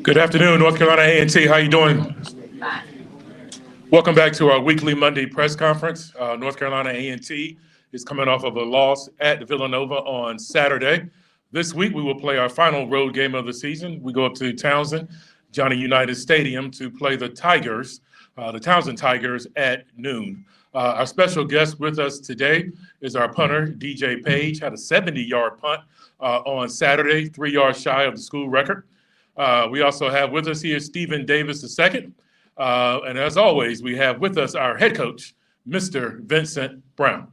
Good afternoon, North Carolina A&T. How you doing? Welcome back to our weekly Monday press conference. North Carolina A&T is coming off of a loss at Villanova on Saturday. This week, we will play our final road game of the season. We go up to Towson, Johnny Unitas Stadium, to play the Tigers, the Towson Tigers, at noon. Our special guest with us today is our punter, DJ Page. Had a 70-yard punt on Saturday, 3 yards shy of the school record. We also have with us here Stephen Davis II. And as always, we have with us our head coach, Mr. Vincent Brown.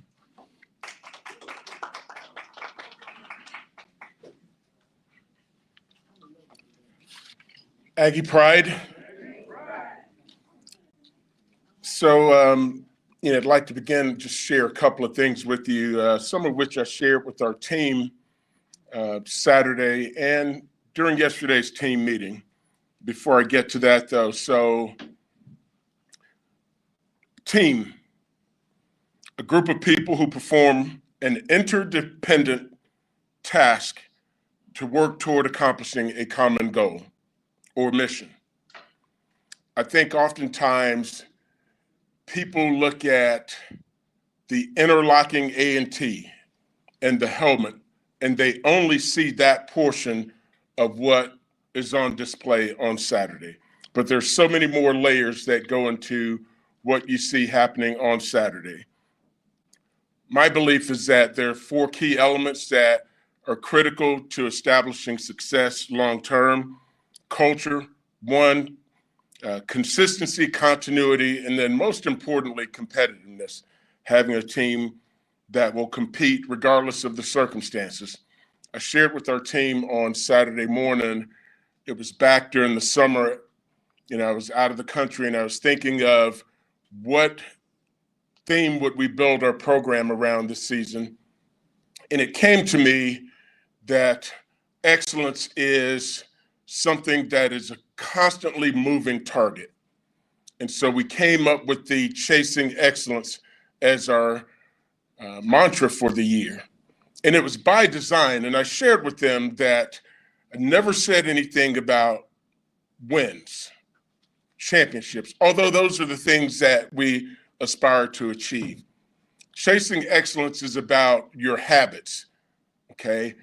Aggie Pride. So, I'd like to begin just share a couple of things with you, some of which I shared with our team Saturday and during yesterday's team meeting. Before I get to that, though, so team, a group of people who perform an interdependent task to work toward accomplishing a common goal or mission. I think oftentimes people look at the interlocking A&T and the helmet, and they only see that portion of what is on display on Saturday. But there's so many more layers that go into what you see happening on Saturday. My belief is that there are 4 key elements that are critical to establishing success long-term. Culture, 1, consistency, continuity, and then most importantly, competitiveness, having a team that will compete regardless of the circumstances. I shared with our team on Saturday morning, it was back during the summer, I was out of the country and I was thinking of what theme would we build our program around this season. And it came to me that excellence is something that is a constantly moving target. And so we came up with the Chasing Excellence as our mantra for the year. And it was by design. And I shared with them that I never said anything about wins, championships, although those are the things that we aspire to achieve. Chasing excellence is about your habits, okay?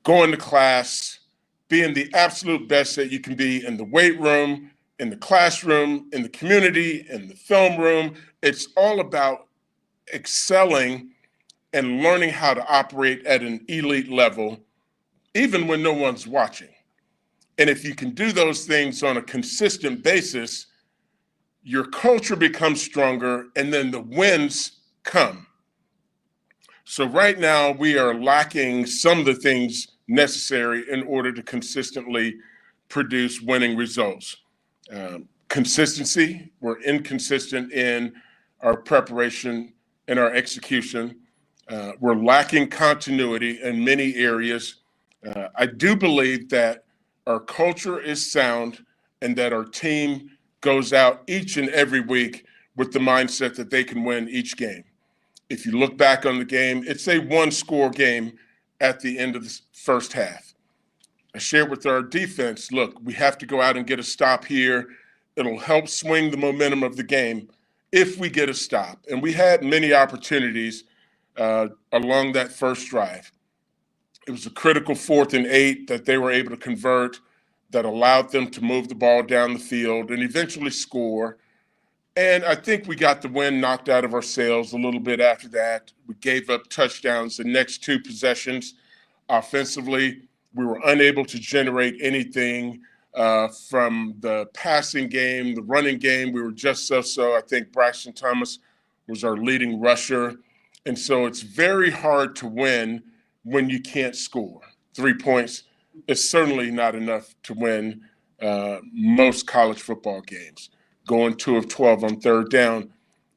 Going to class, being the absolute best that you can be in the weight room, in the classroom, in the community, in the film room. It's all about excelling and learning how to operate at an elite level, even when no one's watching. And if you can do those things on a consistent basis, your culture becomes stronger and then the wins come. So right now we are lacking some of the things necessary in order to consistently produce winning results. Consistency, we're inconsistent in our preparation and our execution. We're lacking continuity in many areas. I do believe that our culture is sound and that our team goes out each and every week with the mindset that they can win each game. If you look back on the game, it's a 1-score game at the end of the first half. I shared with our defense, look, we have to go out and get a stop here. It'll help swing the momentum of the game if we get a stop. And we had many opportunities along that first drive. It was a critical 4th and 8 that they were able to convert that allowed them to move the ball down the field and eventually score. And I think we got the wind knocked out of our sails a little bit after that. We gave up touchdowns the next 2 possessions. Offensively, we were unable to generate anything from the passing game, the running game. We were just so. I think Braxton Thomas was our leading rusher. And so it's very hard to win when you can't score. 3 points is certainly not enough to win most college football games. Going 2 of 12 on 3rd down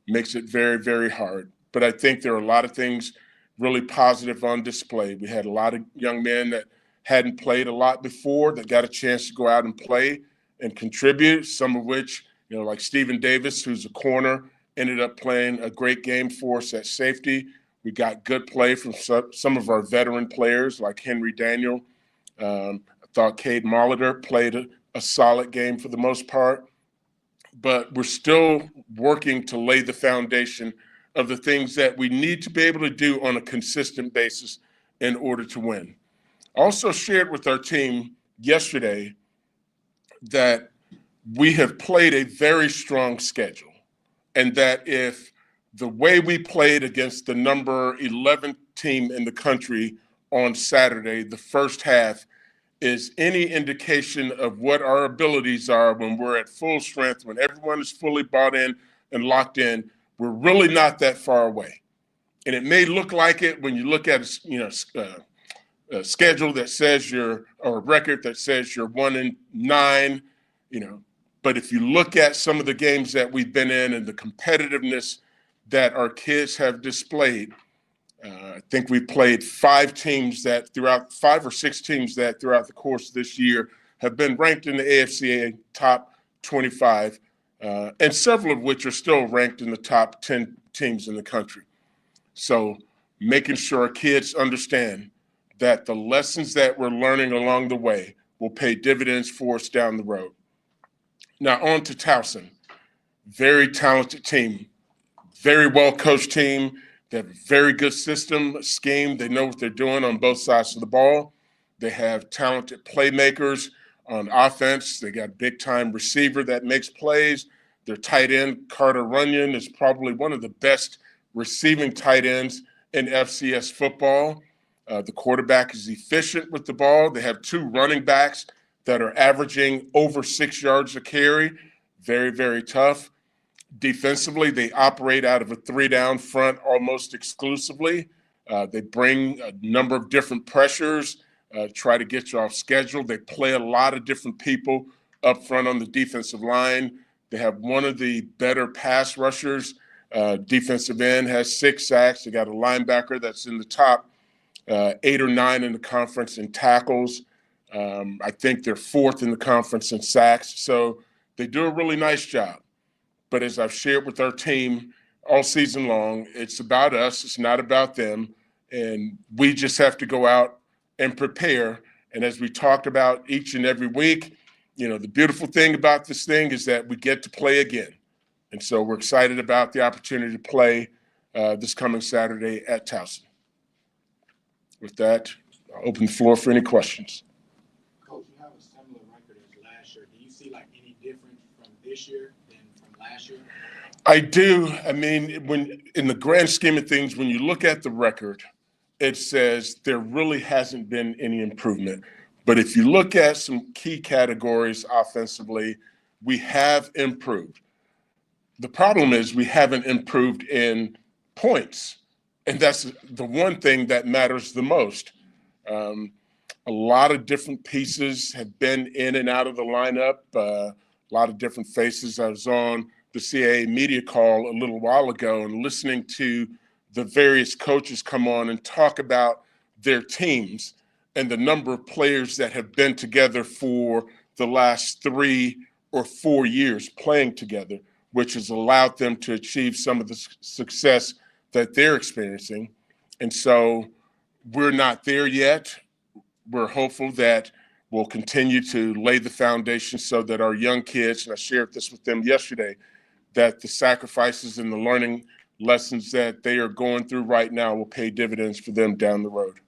makes it very, very hard. But I think there are a lot of things really positive on display. We had a lot of young men that hadn't played a lot before that got a chance to go out and play and contribute, some of which, like Stephen Davis, who's a corner, ended up playing a great game for us at safety. We got good play from some of our veteran players like Henry Daniel. I thought Cade Molitor played a solid game for the most part, but we're still working to lay the foundation of the things that we need to be able to do on a consistent basis in order to win. I also shared with our team yesterday that we have played a very strong schedule, and that if the way we played against the number 11 team in the country on Saturday, the first half, is any indication of what our abilities are when we're at full strength, when everyone is fully bought in and locked in, we're really not that far away. And it may look like it when you look at a schedule that says or a record that says you're 1-9, but if you look at some of the games that we've been in and the competitiveness that our kids have displayed, I think we played 5 or 6 teams that throughout the course of this year have been ranked in the AFCA top 25, and several of which are still ranked in the top 10 teams in the country. So making sure our kids understand that the lessons that we're learning along the way will pay dividends for us down the road. Now on to Towson. Very talented team, very well-coached team. They have a very good system, scheme. They know what they're doing on both sides of the ball. They have talented playmakers on offense. They got a big-time receiver that makes plays. Their tight end, Carter Runyon, is probably one of the best receiving tight ends in FCS football. The quarterback is efficient with the ball. They have 2 running backs that are averaging over 6 yards a carry. Very, very tough. Defensively, they operate out of a 3-down front almost exclusively. They bring a number of different pressures, try to get you off schedule. They play a lot of different people up front on the defensive line. They have one of the better pass rushers. Defensive end has 6 sacks. They got a linebacker that's in the top 8 or 9 in the conference in tackles. I think they're 4th in the conference in sacks. So they do a really nice job. But as I've shared with our team all season long, it's about us. It's not about them. And we just have to go out and prepare. And as we talked about each and every week, the beautiful thing about this thing is that we get to play again. And so we're excited about the opportunity to play this coming Saturday at Towson. With that, I'll open the floor for any questions. Coach, you have a similar record as last year. Do you see any difference from this year than from last year? I do. I mean, when in the grand scheme of things, when you look at the record, it says there really hasn't been any improvement. But if you look at some key categories offensively, we have improved. The problem is we haven't improved in points. And that's the one thing that matters the most. A lot of different pieces have been in and out of the lineup, a lot of different faces. I was on the CAA media call a little while ago and listening to the various coaches come on and talk about their teams and the number of players that have been together for the last 3 or 4 years playing together, which has allowed them to achieve some of the success that they're experiencing. And so we're not there yet. We're hopeful that we'll continue to lay the foundation so that our young kids, and I shared this with them yesterday, that the sacrifices and the learning lessons that they are going through right now will pay dividends for them down the road.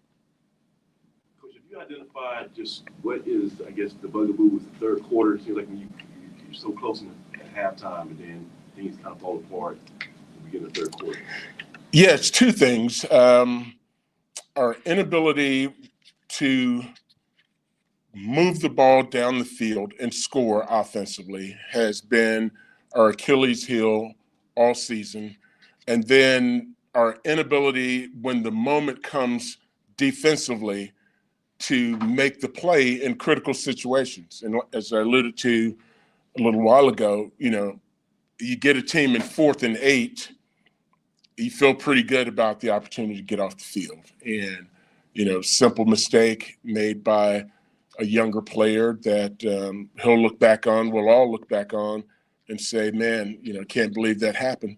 Coach, have you identified just what is, I guess, the bugaboo with the third quarter? It seems like when you're so close at halftime and then things kind of fall apart at the beginning of the third quarter. Yeah, it's 2 things. Our inability to move the ball down the field and score offensively has been our Achilles heel all season. And then our inability when the moment comes defensively to make the play in critical situations. And as I alluded to a little while ago, you get a team in 4th and 8, you feel pretty good about the opportunity to get off the field. And, simple mistake made by a younger player that he'll look back on, we'll all look back on and say, man, can't believe that happened.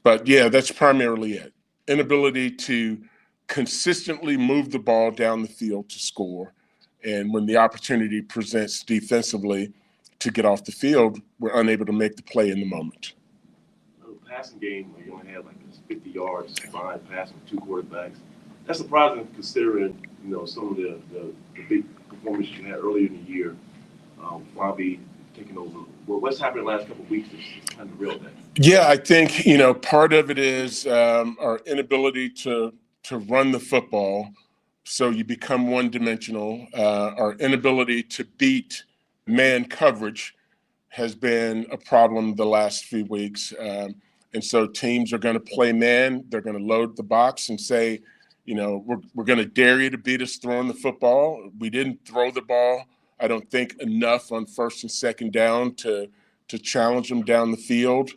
But, yeah, that's primarily it. inability to consistently move the ball down the field to score. And when the opportunity presents defensively to get off the field, we're unable to make the play in the moment. The passing game, where you only had like this 50 yards, 5 passing, 2 quarterbacks. That's surprising considering, some of the big performances you had earlier in the year. Bobby taking over. Well, what's happened the last couple of weeks is kind of real that. Yeah, I think, part of it is our inability to run the football. So you become one-dimensional. Our inability to beat man coverage has been a problem the last few weeks. And so teams are going to play man. They're going to load the box and say, we're going to dare you to beat us throwing the football. We didn't throw the ball, I don't think, enough on first and second down to challenge them down the field.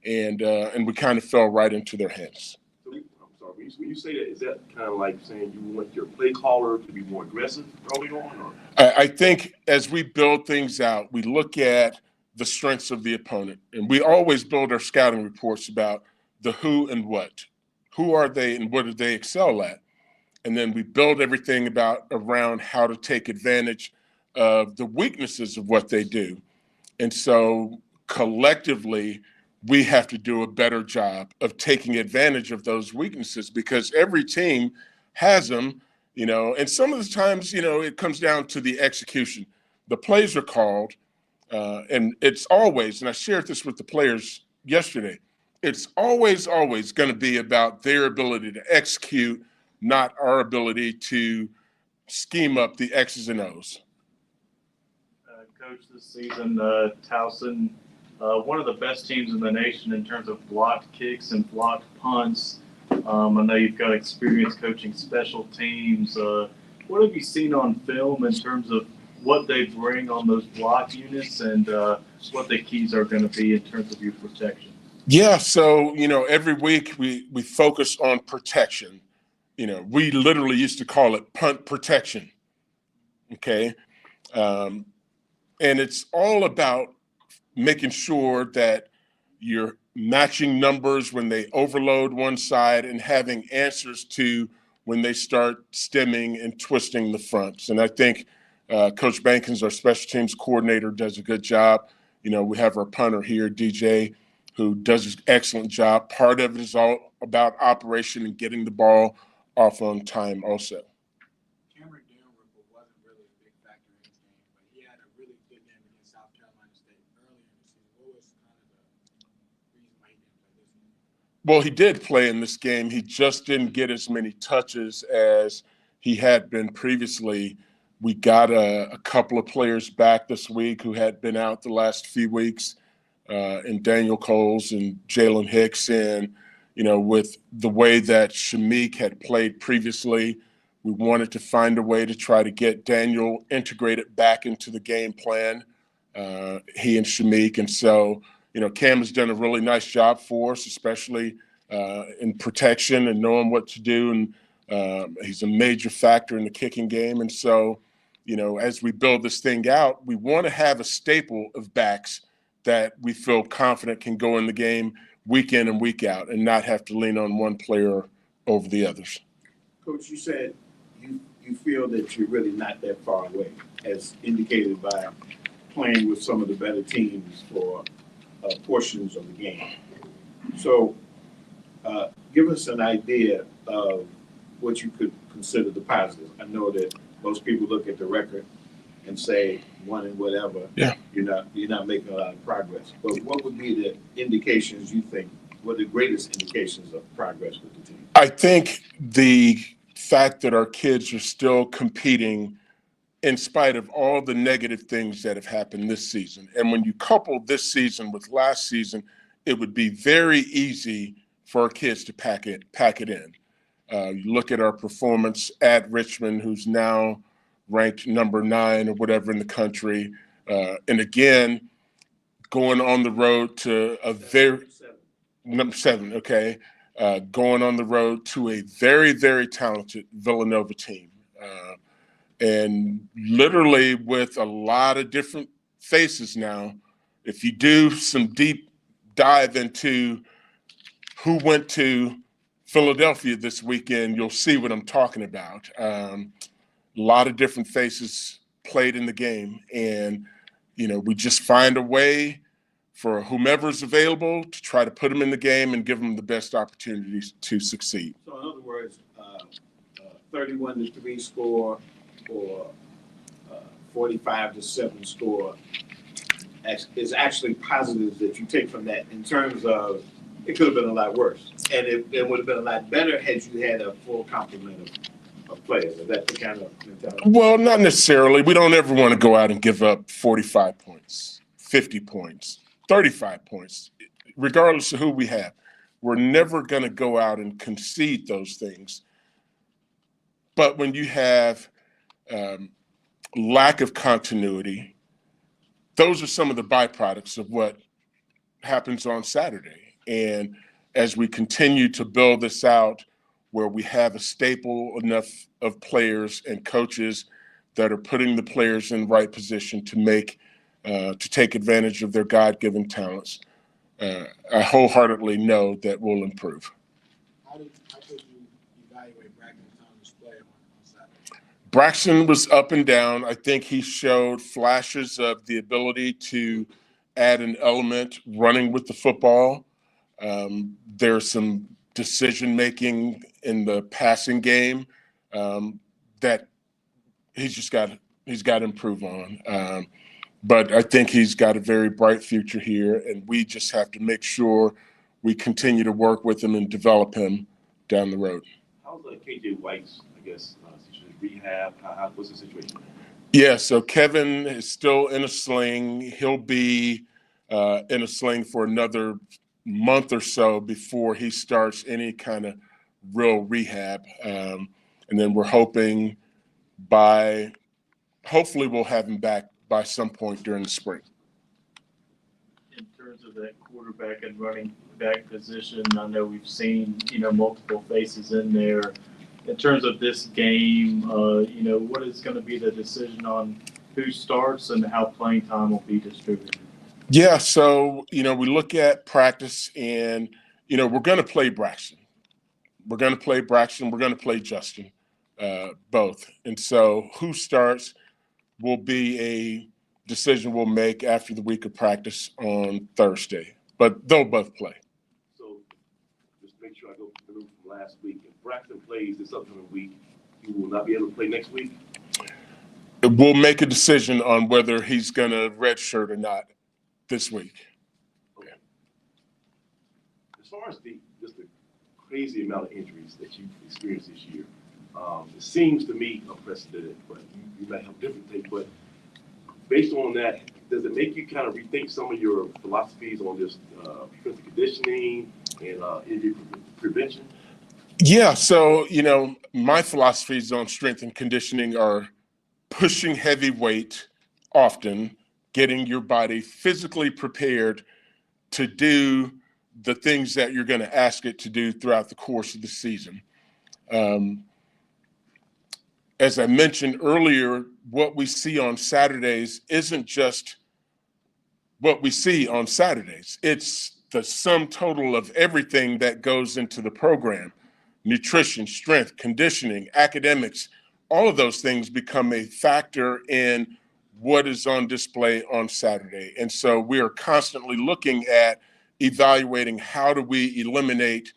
And we kind of fell right into their hands. I'm sorry, when you say that, is that kind of like saying you want your play caller to be more aggressive early on? Or? I think as we build things out, we look at the strengths of the opponent. And we always build our scouting reports about the who and what. Who are they and what do they excel at? And then we build everything around how to take advantage of the weaknesses of what they do. And so collectively, we have to do a better job of taking advantage of those weaknesses because every team has them, and some of the times, it comes down to the execution. The plays are called, and it's always, and I shared this with the players yesterday, it's always going to be about their ability to execute, not our ability to scheme up the X's and O's. Coach, this season, Towson, one of the best teams in the nation in terms of blocked kicks and blocked punts. I know you've got experience coaching special teams. What have you seen on film in terms of what they bring on those block units and what the keys are going to be in terms of your protection? Yeah, so, every week we focus on protection. We literally used to call it punt protection, okay? And it's all about making sure that you're matching numbers when they overload one side and having answers to when they start stemming and twisting the fronts. And I think Coach Bankins, our special teams coordinator, does a good job. We have our punter here, DJ, who does an excellent job. Part of it is all about operation and getting the ball off on time also. Cameron Dalrymple wasn't really a big factor in his game, but he had a really good game against South Carolina State earlier in the season. What was kind of the reason why he didn't play this game? Well, he did play in this game. He just didn't get as many touches as he had been previously. We got a couple of players back this week who had been out the last few weeks, and Daniel Coles and Jalen Hicks. And, with the way that Shamik had played previously, we wanted to find a way to try to get Daniel integrated back into the game plan, he and Shamik. And so, Cam has done a really nice job for us, especially in protection and knowing what to do. And he's a major factor in the kicking game. And so, as we build this thing out, we want to have a staple of backs that we feel confident can go in the game week in and week out and not have to lean on one player over the others. Coach, you said you feel that you're really not that far away, as indicated by playing with some of the better teams for portions of the game. So give us an idea of what you could consider the positives. I know that most people look at the record and say one and whatever. Yeah. You're not making a lot of progress. But what would be the indications you think? What are the greatest indications of progress with the team? I think the fact that our kids are still competing in spite of all the negative things that have happened this season. And when you couple this season with last season, it would be very easy for our kids to pack it in. You look at our performance at Richmond, who's now ranked number 9 or whatever in the country. And again, going on the road to a very number 7, okay. Going on the road to a very, very talented Villanova team. And literally with a lot of different faces now, if you do some deep dive into who went to Philadelphia this weekend, you'll see what I'm talking about. A lot of different faces played in the game, and we just find a way for whomever's available to try to put them in the game and give them the best opportunities to succeed. So in other words, 31-3 score or 45-7 score is actually positives that you take from that in terms of it could have been a lot worse. And it would have been a lot better had you had a full complement of players. Is that the kind of mentality? Well, not necessarily. We don't ever want to go out and give up 45 points, 50 points, 35 points, regardless of who we have. We're never going to go out and concede those things. But when you have lack of continuity, those are some of the byproducts of what happens on Saturday. And as we continue to build this out, where we have a staple enough of players and coaches that are putting the players in the right position to take advantage of their God-given talents, I wholeheartedly know that we'll improve. How could you evaluate Braxton Thomas' play on Saturday? Braxton was up and down. I think he showed flashes of the ability to add an element running with the football. There's some decision-making in the passing game that he's got to improve on. But I think he's got a very bright future here, and we just have to make sure we continue to work with him and develop him down the road. How's KJ White's, rehab? What's the situation? Yeah, so Kevin is still in a sling. He'll be in a sling for another month or so before he starts any kind of real rehab. And then we're hoping hopefully we'll have him back by some point during the spring. In terms of that quarterback and running back position, I know we've seen, multiple faces in there. In terms of this game, what is going to be the decision on who starts and how playing time will be distributed? Yeah, so, we look at practice and, we're going to play Braxton. We're going to play Braxton. We're going to play Justin, both. And so who starts will be a decision we'll make after the week of practice on Thursday. But they'll both play. So just make sure I go through from last week. If Braxton plays this upcoming week, he will not be able to play next week? We'll make a decision on whether he's going to redshirt or not this week. Okay. As far as the crazy amount of injuries that you've experienced this year, it seems to me unprecedented, but you might have a different take. But based on that, does it make you kind of rethink some of your philosophies on just defensive conditioning and injury prevention? Yeah, so, my philosophies on strength and conditioning are pushing heavy weight often, getting your body physically prepared to do the things that you're going to ask it to do throughout the course of the season. As I mentioned earlier, what we see on Saturdays isn't just what we see on Saturdays. It's the sum total of everything that goes into the program: nutrition, strength, conditioning, academics. All of those things become a factor in what is on display on Saturday. And so we are constantly looking at evaluating how do we eliminate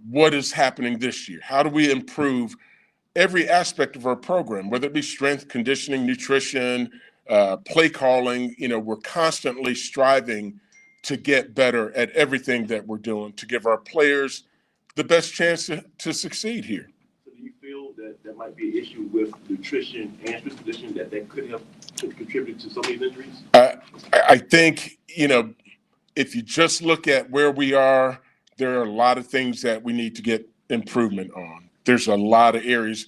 what is happening this year? How do we improve every aspect of our program, whether it be strength, conditioning, nutrition, play calling? We're constantly striving to get better at everything that we're doing to give our players the best chance to succeed here. So do you feel that there might be an issue with nutrition and strength conditioning that could have contributed to some of these injuries? I think, if you just look at where we are, there are a lot of things that we need to get improvement on. There's a lot of areas,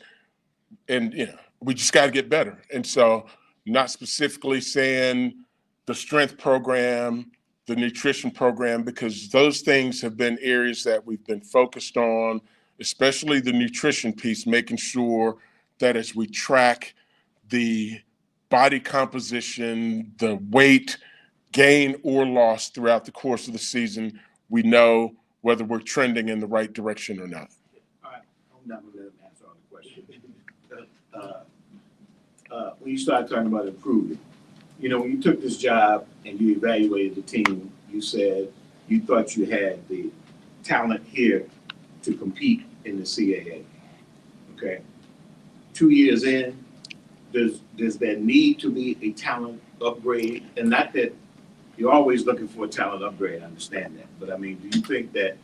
and, we just got to get better. And so not specifically saying the strength program, the nutrition program, because those things have been areas that we've been focused on, especially the nutrition piece, making sure that as we track the body composition, the weight gain or loss throughout the course of the season, we know whether we're trending in the right direction or not. All right, I'm not gonna let him answer all the questions. When you start talking about improving, you know, when you took this job and you evaluated the team, you said you thought you had the talent here to compete in the CAA. Okay. 2 years in, does there need to be a talent upgrade? And not that you're always looking for a talent upgrade, I understand that. But I mean, do you think that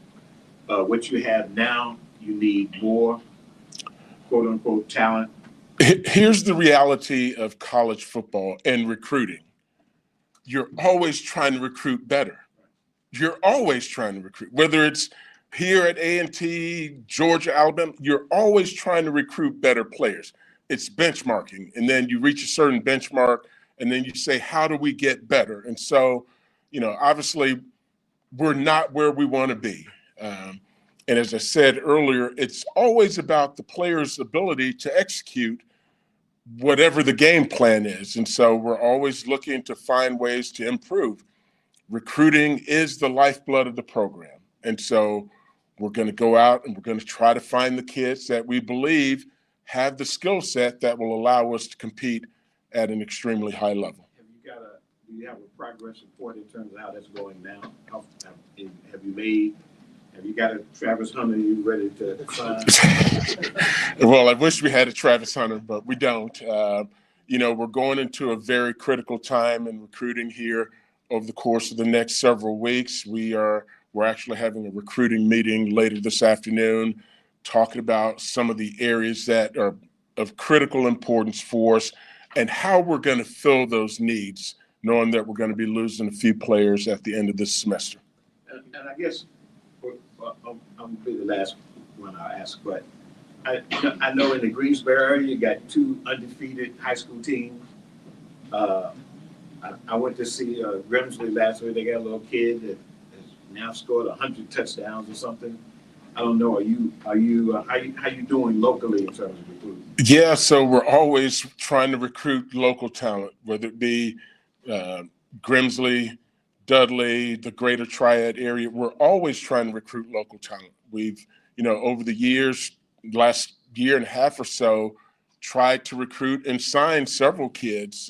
what you have now, you need more quote unquote talent? Here's the reality of college football and recruiting. You're always trying to recruit better. You're always trying to recruit, whether it's here at A&T, Georgia, Alabama, you're always trying to recruit better players. It's benchmarking. And then you reach a certain benchmark and then you say, how do we get better? And so, you know, obviously we're not where we want to be. And as I said earlier, it's always about the player's ability to execute whatever the game plan is. And so we're always looking to find ways to improve. Recruiting is the lifeblood of the program. And so we're going to go out and we're going to try to find the kids that we believe have the skill set that will allow us to compete at an extremely high level. Do you have a progress report in terms of how that's going now? Have you got a Travis Hunter you ready to sign? Well, I wish we had a Travis Hunter, but we don't. You know, we're going into a very critical time in recruiting here over the course of the next several weeks. We're actually having a recruiting meeting later this afternoon, talking about some of the areas that are of critical importance for us and how we're going to fill those needs, knowing that we're going to be losing a few players at the end of this semester. And I guess I'm going to be the last one I'll ask, but I know in the Greensboro area, you got 2 undefeated high school teams. I went to see Grimsley last week. They got a little kid that has now scored 100 touchdowns or something. I don't know. How you doing locally in terms of recruiting? Yeah, so we're always trying to recruit local talent, whether it be Grimsley, Dudley, the Greater Triad area. We're always trying to recruit local talent. We've, you know, over the years, last year and a half or so, tried to recruit and sign several kids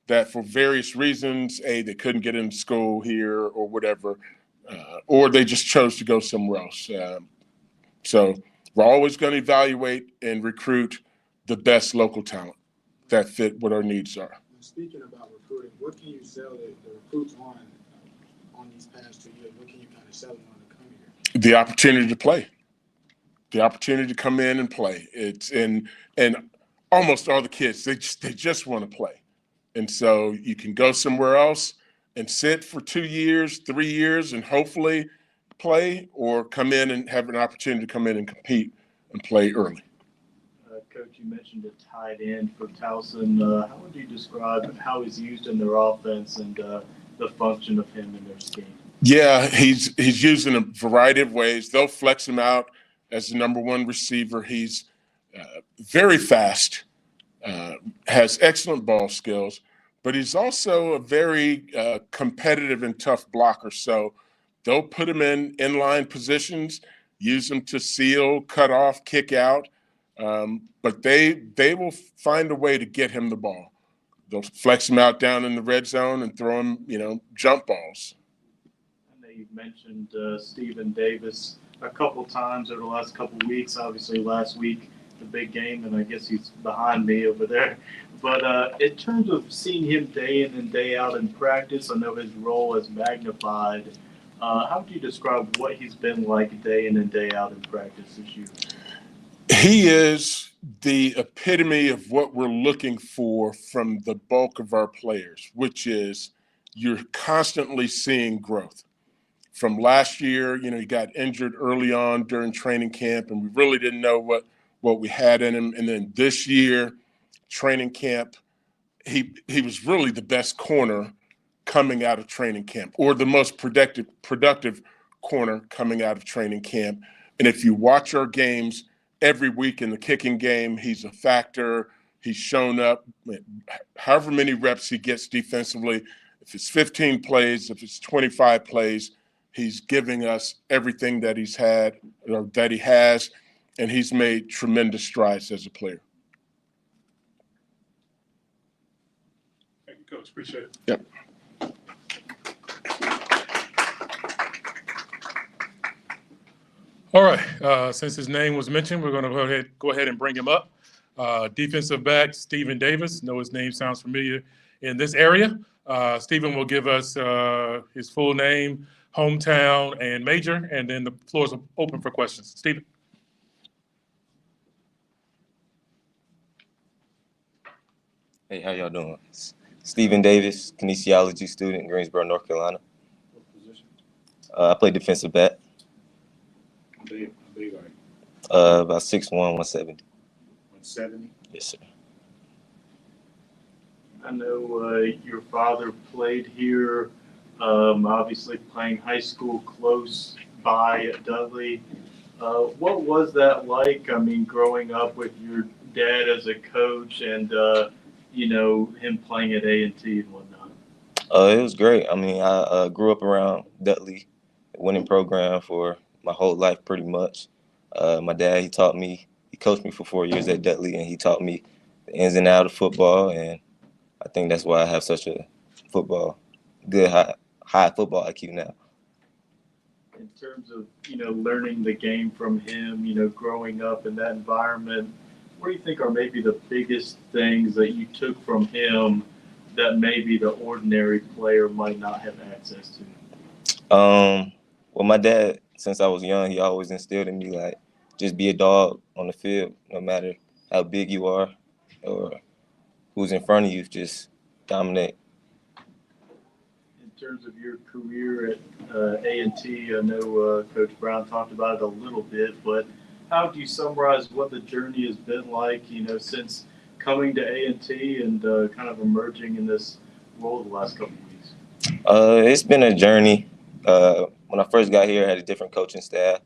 that for various reasons, they couldn't get into school here or whatever, or they just chose to go somewhere else. So we're always going to evaluate and recruit the best local talent that fit what our needs are. Speaking about recruiting, what can you sell the recruits on these past 2 years? What can you kind of sell them on to come here? The opportunity to play, the opportunity to come in and play. It's and almost all the kids, they just want to play. And so you can go somewhere else and sit for 2 years, 3 years, and hopefully play, or come in and have an opportunity to come in and compete and play early. Coach, you mentioned a tight end for Towson. How would you describe how he's used in their offense and the function of him in their scheme? Yeah, he's used in a variety of ways. They'll flex him out as the number 1 receiver. He's very fast, has excellent ball skills, but he's also a very competitive and tough blocker. So they'll put him in inline positions, use him to seal, cut off, kick out. But they will find a way to get him the ball. They'll flex him out down in the red zone and throw him, jump balls. I know you've mentioned Stephen Davis a couple times over the last couple of weeks. Obviously, last week, the big game, and I guess he's behind me over there. But in terms of seeing him day in and day out in practice, I know his role is magnified. How would you describe what he's been like day in and day out in practice this year? He is the epitome of what we're looking for from the bulk of our players, which is you're constantly seeing growth. From last year, he got injured early on during training camp, and we really didn't know what we had in him. And then this year, training camp, he was really the best corner coming out of training camp, or the most productive corner coming out of training camp. And if you watch our games, every week in the kicking game, he's a factor. He's shown up however many reps he gets defensively. If it's 15 plays, if it's 25 plays, He's giving us everything that he's had or that he has, and he's made tremendous strides as a player. Thank you, Coach. Appreciate it. Yep. All right. Since his name was mentioned, we're going to go ahead and bring him up. Defensive back Stephen Davis. Know his name sounds familiar in this area. Stephen will give us his full name, hometown, and major, and then the floor is open for questions. Stephen. Hey, how y'all doing? Stephen Davis, kinesiology student in Greensboro, North Carolina. What position? I play defensive back. How big are you? About 6'1", 170. 170? Yes, sir. I know your father played here, obviously playing high school close by at Dudley. What was that like? I mean, growing up with your dad as a coach and, him playing at A&T and whatnot. It was great. I mean, I grew up around Dudley, winning program for my whole life pretty much. My dad, he coached me for 4 years at Dudley, and he taught me the ins and outs of football, and I think that's why I have such a good high football IQ now. In terms of, learning the game from him, growing up in that environment, what do you think are maybe the biggest things that you took from him that maybe the ordinary player might not have access to? Well, my dad, since I was young, he always instilled in me, like, just be a dog on the field, no matter how big you are or who's in front of you, just dominate. In terms of your career at A&T, I know Coach Brown talked about it a little bit, but how do you summarize what the journey has been like, since coming to A&T and kind of emerging in this role the last couple of weeks? It's been a journey. When I first got here, I had a different coaching staff,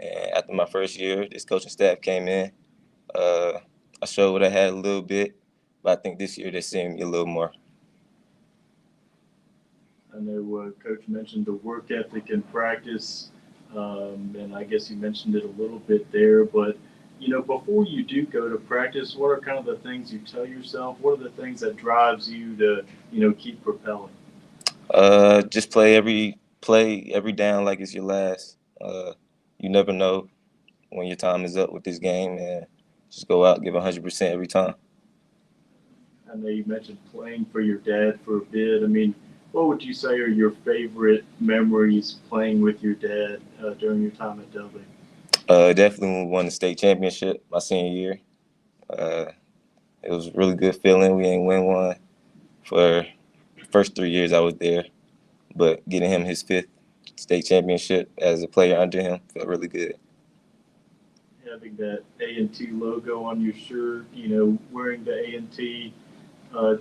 and after my first year, this coaching staff came in. I showed what I had a little bit, but I think this year they're seeing me a little more. I know Coach mentioned the work ethic in practice, and I guess you mentioned it a little bit there, but before you do go to practice, what are kind of the things you tell yourself? What are the things that drives you to, keep propelling? Just play every down like it's your last. You never know when your time is up with this game, and just go out, give 100% every time. I know you mentioned playing for your dad for a bit. I mean, what would you say are your favorite memories playing with your dad during your time at Dudley? Definitely when we won the state championship my senior year. It was a really good feeling. We ain't win one for the first 3 years I was there, but getting him his 5th state championship as a player under him felt really good. Having that A&T logo on your shirt, wearing the A&T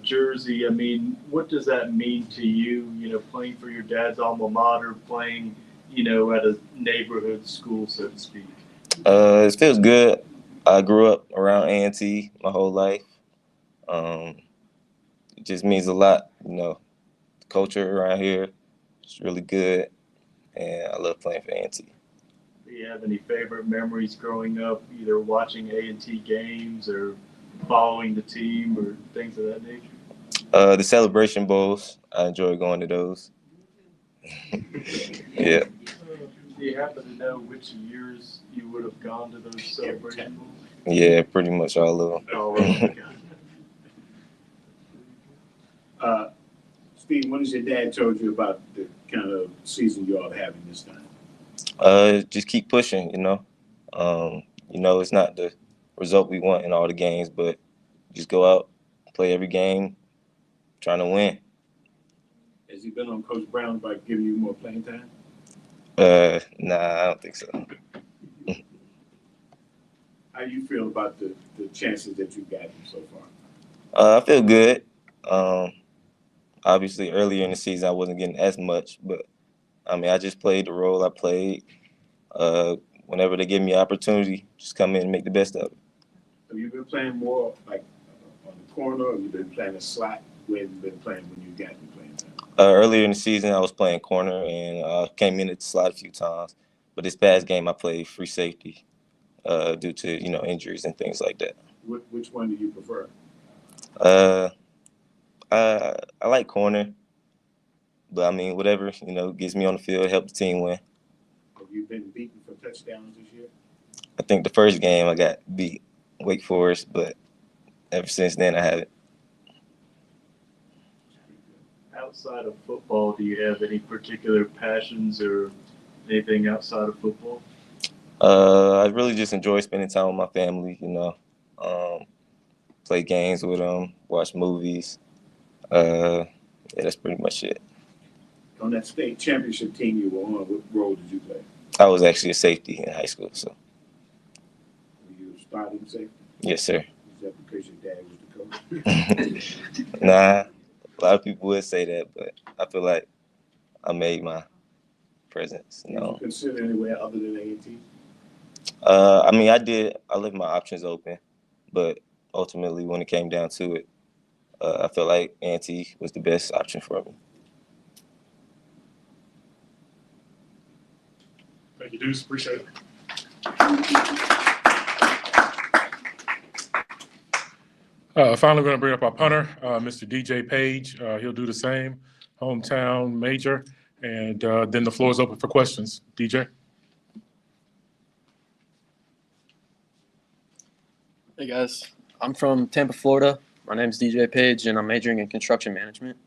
jersey, I mean, what does that mean to you, playing for your dad's alma mater, playing, at a neighborhood school, so to speak? It feels good. I grew up around A&T my whole life. It just means a lot, The culture around here is really good, and I love playing for A&T. Do you have any favorite memories growing up, either watching A&T games or following the team or things of that nature? The celebration bowls, I enjoy going to those. Yeah. Do you happen to know which years you would have gone to those celebration bowls? Yeah, pretty much all of them. All of them. Steve, what has your dad told you about the kind of season you all are having this time? Just keep pushing, it's not the result we want in all the games, but just go out, play every game, trying to win. Has he been on Coach Brown by giving you more playing time? Nah, I don't think so. How do you feel about the chances that you've gotten so far? I feel good. Obviously, earlier in the season, I wasn't getting as much, but I just played the role I played. Whenever they give me an opportunity, just come in and make the best of it. Have you been playing more like on the corner, or have you been playing a slot? Where have you been playing when you got the playing time? Earlier in the season, I was playing corner and came in at the slot a few times. But this past game, I played free safety due to injuries and things like that. Which one do you prefer? Uh, I like corner, but I mean whatever gets me on the field, help the team win. Have you been beaten for touchdowns this year? I think the first game I got beat Wake Forest, but ever since then I haven't. Outside of football, do you have any particular passions or anything outside of football? I really just enjoy spending time with my family. Play games with them, watch movies. Yeah, that's pretty much it. On that state championship team you were on, what role did you play? I was actually a safety in high school, so. Were you a starting safety? Yes, sir. Is that because your dad was the coach? Nah, a lot of people would say that, but I feel like I made my presence Did you consider anywhere other than A&T? I mean, I did. I left my options open, but ultimately, when it came down to it, I felt like A&T was the best option for me. Thank you, Deuce. Appreciate it. Finally, we're going to bring up our punter, Mr. DJ Page. He'll do the same, hometown major, and then the floor is open for questions. DJ? Hey guys, I'm from Tampa, Florida. My name is DJ Page, and I'm majoring in construction management.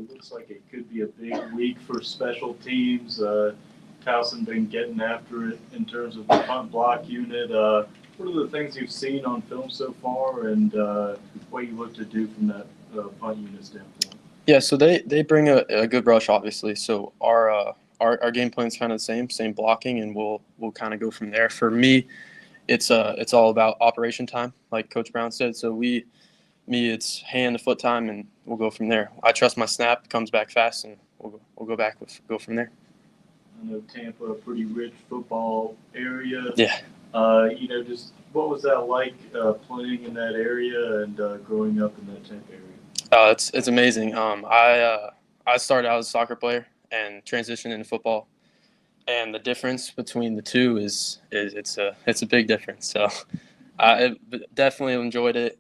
Looks like it could be a big week for special teams. Towson been getting after it in terms of the punt block unit. What are the things you've seen on film so far, and what you look to do from that punt unit standpoint? Yeah, so they bring a good rush, obviously. So our game plan is kind of the same blocking, and we'll kind of go from there. For me, it's all about operation time, like Coach Brown said. So it's hand to foot time, and we'll go from there. I trust my snap comes back fast, and we'll go from there. I know Tampa, a pretty rich football area. Yeah. Just what was that like playing in that area and growing up in that Tampa area? It's amazing. I started out as a soccer player and transitioned into football, and the difference between the two is it's a big difference. So I definitely enjoyed it.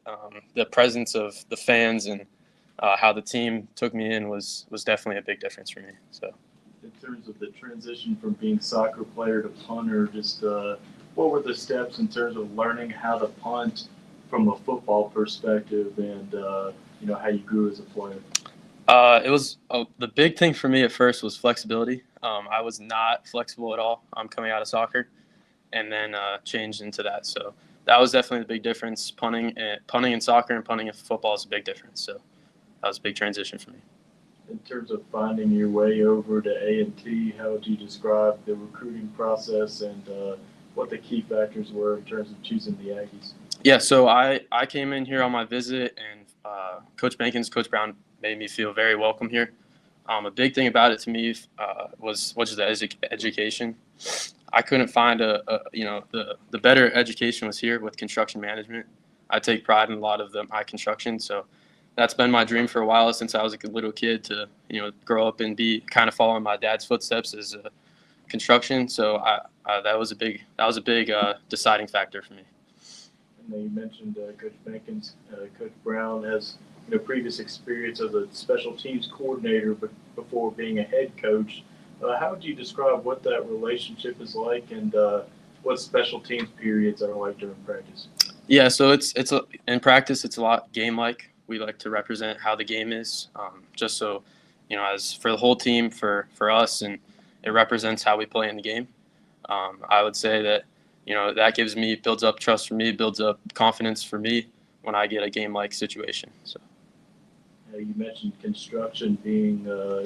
The presence of the fans and how the team took me in was definitely a big difference for me. So in terms of the transition from being soccer player to punter, just what were the steps in terms of learning how to punt from a football perspective, and how you grew as a player? It was the big thing for me at first was flexibility. I was not flexible at all. I'm coming out of soccer, and then changed into that. So that was definitely the big difference. Punting in soccer and punting in football is a big difference. So that was a big transition for me. In terms of finding your way over to A&T, how would you describe the recruiting process and what the key factors were in terms of choosing the Aggies? Yeah, so I came in here on my visit, and Coach Coach Brown made me feel very welcome here. A big thing about it to me was the education. I couldn't find the better education was here with construction management. I take pride in a lot of my construction, so that's been my dream for a while since I was a little kid to grow up and be kind of following my dad's footsteps as construction. So that was a big deciding factor for me. And you mentioned Coach Benkins. Coach Brown has previous experience as a special teams coordinator, but before being a head coach. How would you describe what that relationship is like, and what special teams periods are like during practice? Yeah, so in practice it's a lot game-like. We like to represent how the game is, just so as for the whole team, for us, and it represents how we play in the game. I would say that that builds up trust for me, builds up confidence for me when I get a game-like situation. So. You mentioned construction being, your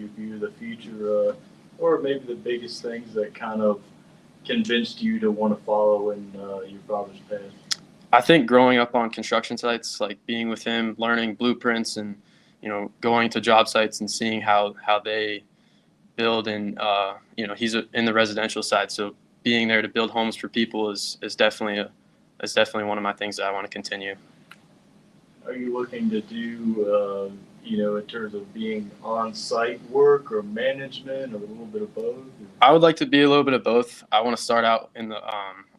view of the future, or maybe the biggest things that kind of convinced you to want to follow in your father's path. I think growing up on construction sites, like being with him, learning blueprints, and going to job sites and seeing how they build, and he's in the residential side, so being there to build homes for people is definitely one of my things that I want to continue. are you looking to do, in terms of being on-site work or management or a little bit of both? I would like to be a little bit of both. I want to start out in the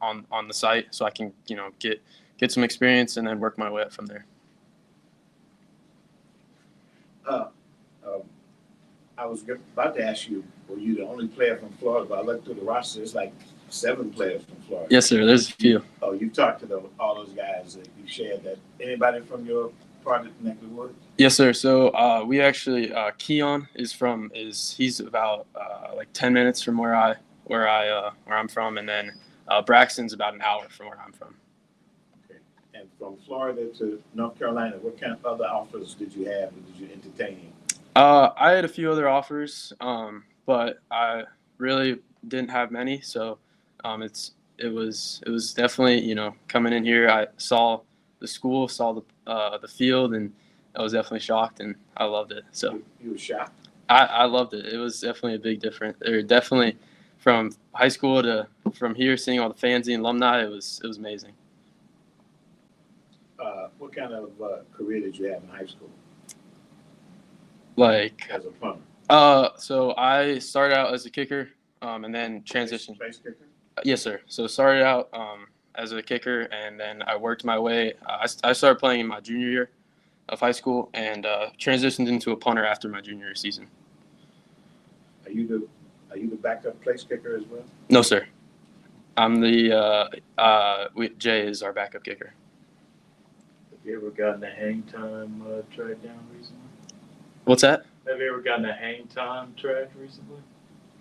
on the site so I can get some experience and then work my way up from there. I was about to ask you, were you the only player from Florida? But I looked through the roster, it's like 7 players from Florida. Yes, sir. There's a few. Oh, you talked to all those guys that you shared that. Anybody from your part of the neck of the woods? Yes, sir. So we actually Keon he's about like 10 minutes from where I'm from, and then Braxton's about an hour from where I'm from. Okay. And from Florida to North Carolina, what kind of other offers did you have or did you entertain? I had a few other offers, but I really didn't have many. So it was definitely coming in here. I saw the school, saw the field, and I was definitely shocked, and I loved it. So You were shocked? I loved it. It was definitely a big difference. Definitely from high school to from here, seeing all the fans and alumni, it was amazing. What kind of career did you have in high school Like, as a punter? so I started out as a kicker, and then transitioned. Place kicker? Yes, sir. So started out as a kicker, and then I worked my way. I started playing in my junior year of high school, and transitioned into a punter after my junior year season. Are you the backup place kicker as well? No, sir. I'm Jay is our backup kicker. Have you ever gotten a hang time track down recently? What's that? Have you ever gotten a hang time track recently?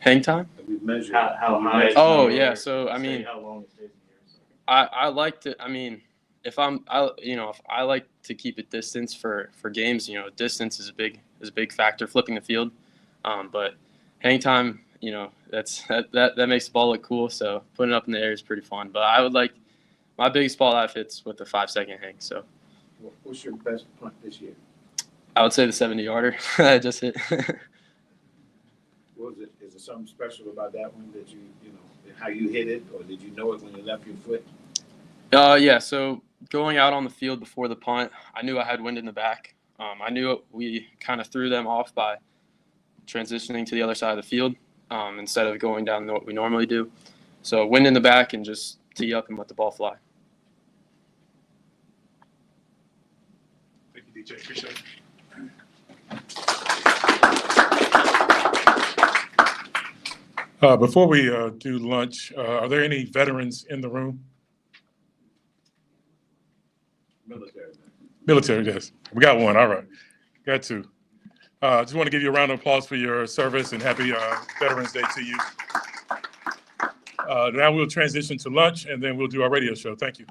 Hang time? Have you measured How high? Oh, yeah. So, I mean, how long it stays in here. So. I like to. I mean, if I like to keep a distance for games, distance is a big factor. Flipping the field, but hang time, that makes the ball look cool. So putting it up in the air is pretty fun. But I would like my biggest ball I've hit's with the 5-second hang. So what's your best punt this year? I would say the 70-yarder I just hit. What was it? Is there something special about that one that how you hit it, or did you know it when you left your foot? Yeah. So going out on the field before the punt, I knew I had wind in the back. I knew we kind of threw them off by transitioning to the other side of the field instead of going down what we normally do. So wind in the back and just tee up and let the ball fly. Thank you, DJ. Appreciate it. Before we do lunch, are there any veterans in the room? Military. Military, yes. We got one. All right. Got two. Just want to give you a round of applause for your service and happy Veterans Day to you. Now we'll transition to lunch and then we'll do our radio show. Thank you.